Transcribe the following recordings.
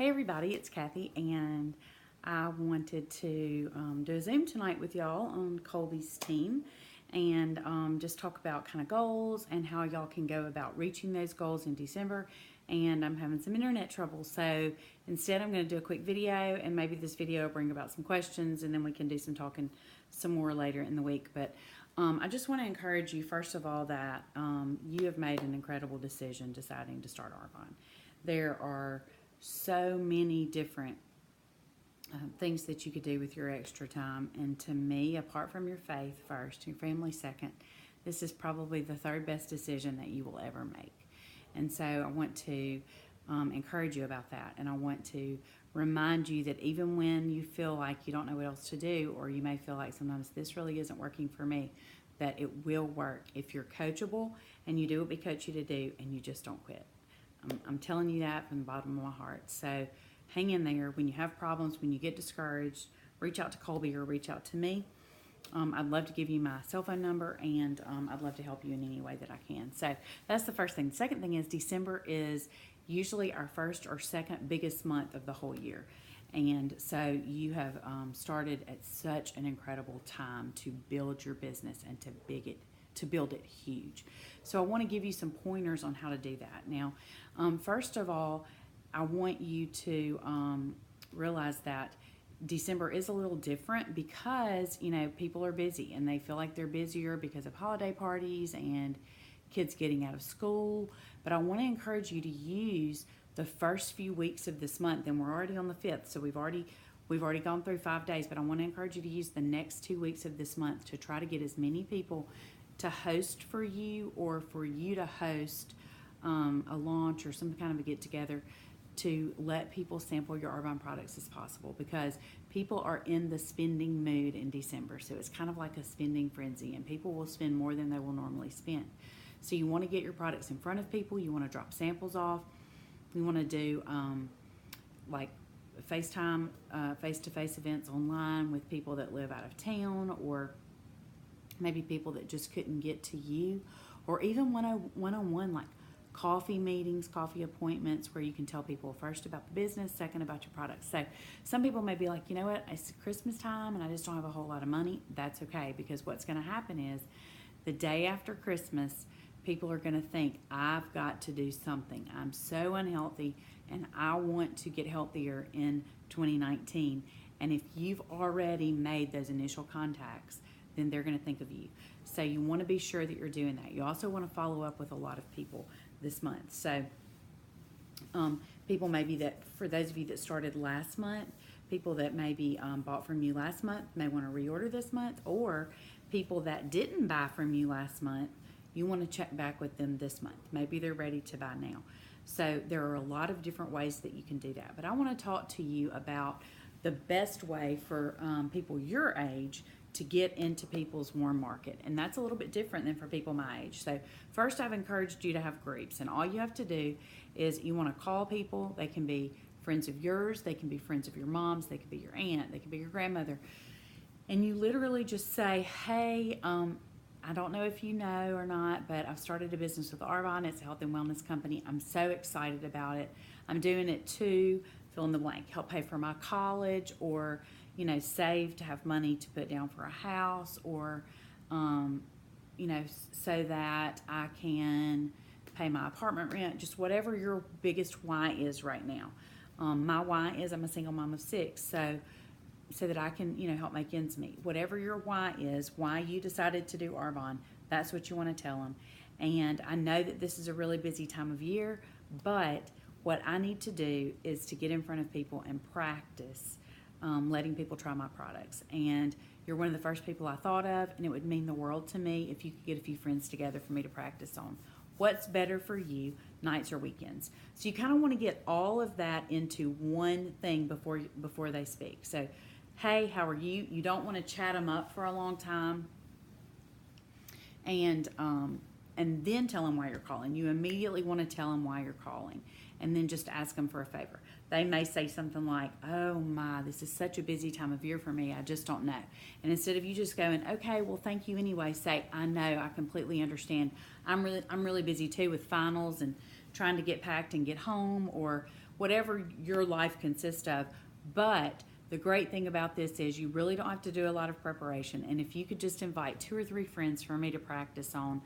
Hey everybody, it's Kathy, and I wanted to do a Zoom tonight with y'all on Colby's team and just talk about kind of goals and how y'all can go about reaching those goals in December. And I'm having some internet trouble, so instead I'm going to do a quick video, and maybe this video will bring about some questions, and then we can do some talking some more later in the week. But I just want to encourage you, first of all, that you have made an incredible decision deciding to start Arbonne. There are so many different things that you could do with your extra time. And to me, apart from your faith first, your family second, this is probably the third best decision that you will ever make. And so I want to encourage you about that. And I want to remind you that even when you feel like you don't know what else to do, or you may feel like sometimes this really isn't working for me, that it will work if you're coachable and you do what we coach you to do and you just don't quit. I'm telling you that from the bottom of my heart. So hang in there. When you have problems, when you get discouraged, reach out to Colby or reach out to me. I'd love to give you my cell phone number, and I'd love to help you in any way that I can. So that's the first thing. The second thing is December is usually our first or second biggest month of the whole year. And so you have started at such an incredible time to build your business and to build it huge. So I want to give you some pointers on how to do that. Now, first of all, I want you to realize that December is a little different because, people are busy and they feel like they're busier because of holiday parties and kids getting out of school. But I want to encourage you to use the first few weeks of this month, and we're already on the 5th, so we've already gone through 5 days, but I want to encourage you to use the next 2 weeks of this month to try to get as many people to host for you, or for you to host a launch or some kind of a get-together to let people sample your Arbonne products as possible, because people are in the spending mood in December. So it's kind of like a spending frenzy, and people will spend more than they will normally spend. So you want to get your products in front of people. You want to drop samples off. You want to do like FaceTime, face-to-face events online with people that live out of town, or maybe people that just couldn't get to you, or even one-on-one, like coffee meetings, coffee appointments, where you can tell people first about the business, second about your products. So some people may be like, you know what, it's Christmas time and I just don't have a whole lot of money. That's okay, because what's going to happen is the day after Christmas, people are going to think, I've got to do something. I'm so unhealthy and I want to get healthier in 2019. And if you've already made those initial contacts, then they're going to think of you. So you want to be sure that you're doing that. You also want to follow up with a lot of people this month. So people maybe that, for those of you that started last month, people that maybe bought from you last month may want to reorder this month, or people that didn't buy from you last month, you want to check back with them this month. Maybe they're ready to buy now. So there are a lot of different ways that you can do that. But I want to talk to you about the best way for people your age to get into people's warm market. And that's a little bit different than for people my age. So first, I've encouraged you to have groups. And all you have to do is you want to call people. They can be friends of yours. They can be friends of your mom's. They could be your aunt. They could be your grandmother. And you literally just say, hey, I don't know if you know or not, but I've started a business with Arbonne. It's a health and wellness company. I'm so excited about it. I'm doing it to fill in the blank, help pay for my college, or save to have money to put down for a house, or so that I can pay my apartment rent. Just whatever your biggest why is right now. My why is I'm a single mom of 6, so that I can, help make ends meet. Whatever your why is, why you decided to do Arbonne, that's what you want to tell them. And I know that this is a really busy time of year, but what I need to do is to get in front of people and practice letting people try my products. And you're one of the first people I thought of, and it would mean the world to me if you could get a few friends together for me to practice on. What's better for you, nights or weekends? So you kind of want to get all of that into one thing before they speak. So, hey, how are you? You don't want to chat them up for a long time, and then tell them why you're calling. You immediately want to tell them why you're calling, and then just ask them for a favor. They may say something like, oh my, this is such a busy time of year for me, I just don't know. And instead of you just going, okay, well, thank you anyway, say, I know, I completely understand. I'm really busy too with finals and trying to get packed and get home, or whatever your life consists of. But the great thing about this is you really don't have to do a lot of preparation. And if you could just invite 2 or 3 friends for me to practice on,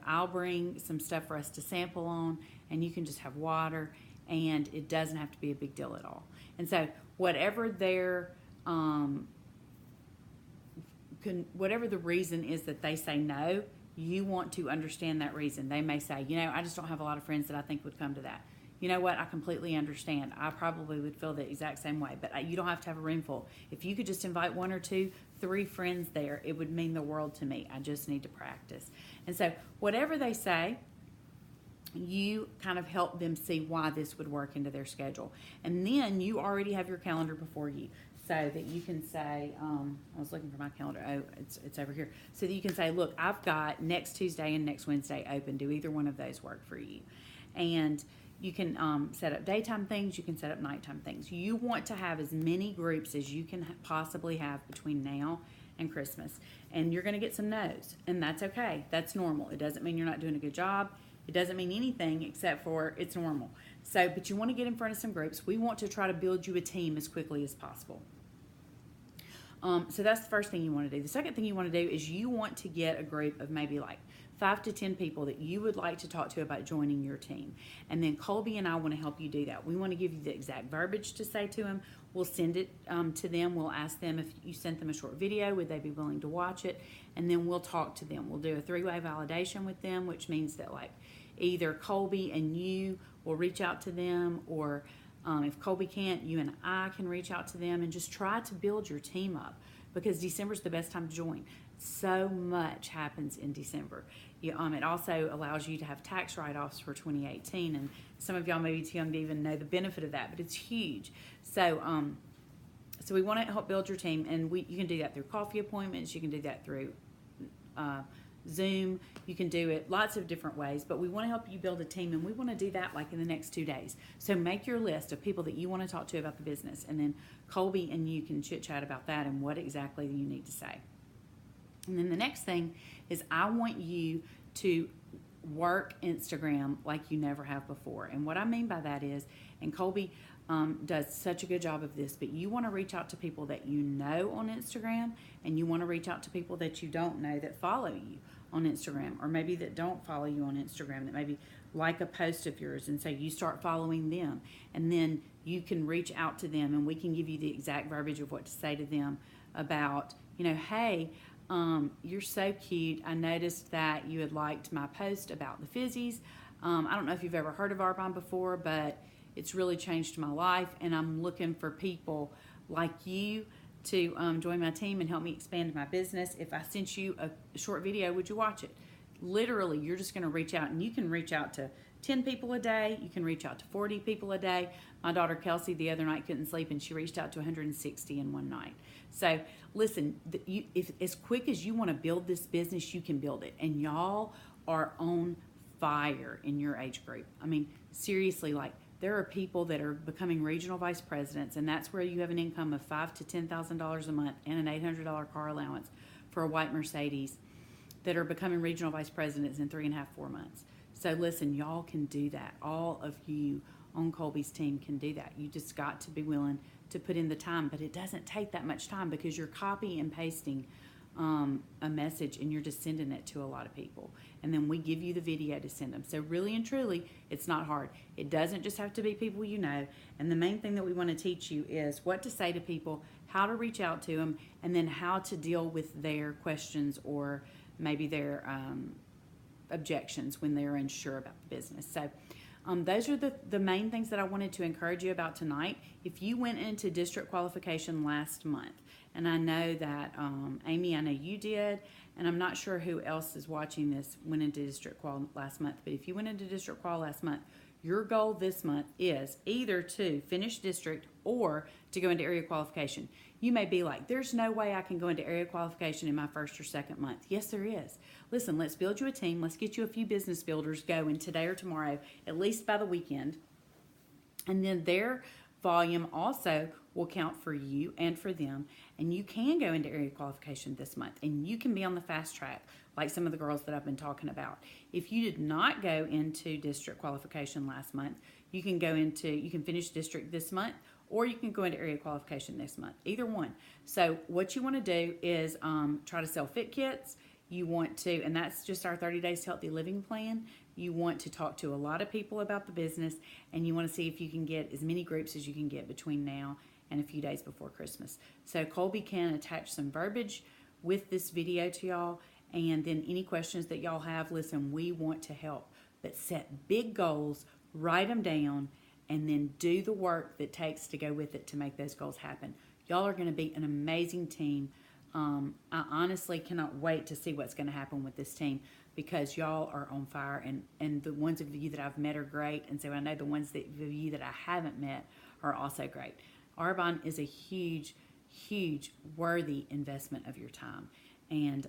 I'll bring some stuff for us to sample on, and you can just have water, and it doesn't have to be a big deal at all. And so whatever whatever the reason is that they say no, you want to understand that reason. They may say, I just don't have a lot of friends that I think would come to that. You know what? I completely understand. I probably would feel the exact same way, but you don't have to have a room full. If you could just invite 1 or 2, 3 friends there, it would mean the world to me. I just need to practice. And so whatever they say, you kind of help them see why this would work into their schedule. And then you already have your calendar before you, so that you can say, I was looking for my calendar. Oh, it's over here. So that you can say, look, I've got next Tuesday and next Wednesday open. Do either one of those work for you? And you can set up daytime things. You can set up nighttime things. You want to have as many groups as you can possibly have between now and Christmas. And you're going to get some no's, and that's okay. That's normal. It doesn't mean you're not doing a good job. It doesn't mean anything except for it's normal. So, but you want to get in front of some groups. We want to try to build you a team as quickly as possible. So that's the first thing you want to do. The second thing you want to do is you want to get a group of maybe like 5 to 10 people that you would like to talk to about joining your team. And then Colby and I want to help you do that. We want to give you the exact verbiage to say to them. We'll send it to them. We'll ask them if you sent them a short video, would they be willing to watch it? And then we'll talk to them. We'll do a 3-way validation with them, which means that like either Colby and you will reach out to them, or if Colby can't, you and I can reach out to them and just try to build your team up, because December's the best time to join. So much happens in December. It also allows you to have tax write-offs for 2018, and some of y'all may be too young to even know the benefit of that, but it's huge. So we want to help build your team, and you can do that through coffee appointments. You can do that through Zoom. You can do it lots of different ways, but we want to help you build a team, and we want to do that like in the next 2 days. So make your list of people that you want to talk to about the business, and then Colby and you can chit chat about that and what exactly you need to say. And then the next thing is I want you to work Instagram like you never have before. And what I mean by that is, and Colby does such a good job of this, but you want to reach out to people that you know on Instagram, and you want to reach out to people that you don't know that follow you on Instagram, or maybe that don't follow you on Instagram, that maybe like a post of yours, and so you start following them, and then you can reach out to them, and we can give you the exact verbiage of what to say to them about, hey, you're so cute. I noticed that you had liked my post about the fizzies. I don't know if you've ever heard of Arbonne before, but it's really changed my life, and I'm looking for people like you to join my team and help me expand my business. If I sent you a short video, would you watch it? Literally, you're just going to reach out, and you can reach out to 10 people a day. You can reach out to 40 people a day. My daughter Kelsey the other night couldn't sleep, and she reached out to 160 in one night. So listen, if as quick as you want to build this business, you can build it. And y'all are on fire in your age group. I mean, seriously, like there are people that are becoming regional vice presidents, and that's where you have an income of $5,000 to $10,000 a month and an $800 car allowance for a white Mercedes, that are becoming regional vice presidents in 3.5, 4 months. So listen, y'all can do that. All of you on Colby's team can do that. You just got to be willing to put in the time, but it doesn't take that much time, because you're copy and pasting a message, and you're just sending it to a lot of people, and then we give you the video to send them. So really and truly, it's not hard. It doesn't just have to be people you know, and the main thing that we want to teach you is what to say to people, how to reach out to them, and then how to deal with their questions or maybe their objections when they're unsure about the business. So those are the main things that I wanted to encourage you about tonight. If you went into district qualification last month, and I know that Amy, I know you did, and I'm not sure who else is watching this went into district qual last month, but if you went into district qual last month, your goal this month is either to finish district or to go into area qualification. You may be like, there's no way I can go into area qualification in my first or second month. Yes, there is. Listen, let's build you a team. Let's get you a few business builders going today or tomorrow, at least by the weekend. And then their volume also will count for you and for them. And you can go into area qualification this month, and you can be on the fast track like some of the girls that I've been talking about. If you did not go into district qualification last month, you can finish district this month, or you can go into area qualification this month, either one. So what you want to do is try to sell fit kits. You want to, and that's just our 30 Days to Healthy Living plan. You want to talk to a lot of people about the business, and you want to see if you can get as many groups as you can get between now and a few days before Christmas. So Colby can attach some verbiage with this video to y'all, and then any questions that y'all have, listen, we want to help. But set big goals, write them down, and then do the work that takes to go with it to make those goals happen. Y'all are going to be an amazing team. I honestly cannot wait to see what's going to happen with this team, because y'all are on fire, and the ones of you that I've met are great, and so I know the ones of you that I haven't met are also great. Arbonne is a huge, huge, worthy investment of your time. And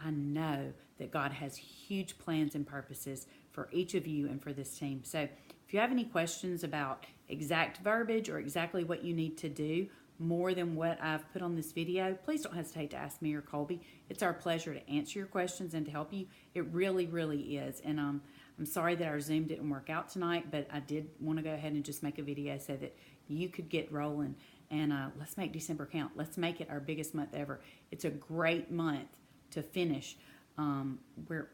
I know that God has huge plans and purposes for each of you and for this team. So if you have any questions about exact verbiage or exactly what you need to do more than what I've put on this video, please don't hesitate to ask me or Colby. It's our pleasure to answer your questions and to help you. It really, really is. And I'm sorry that our Zoom didn't work out tonight, but I did want to go ahead and just make a video so that you could get rolling. And let's make December count. Let's make it our biggest month ever. It's a great month to finish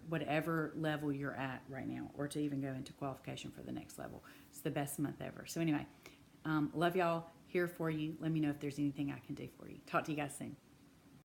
whatever level you're at right now, or to even go into qualification for the next level. It's the best month ever. So anyway, love y'all, here for you. Let me know if there's anything I can do for you. Talk to you guys soon.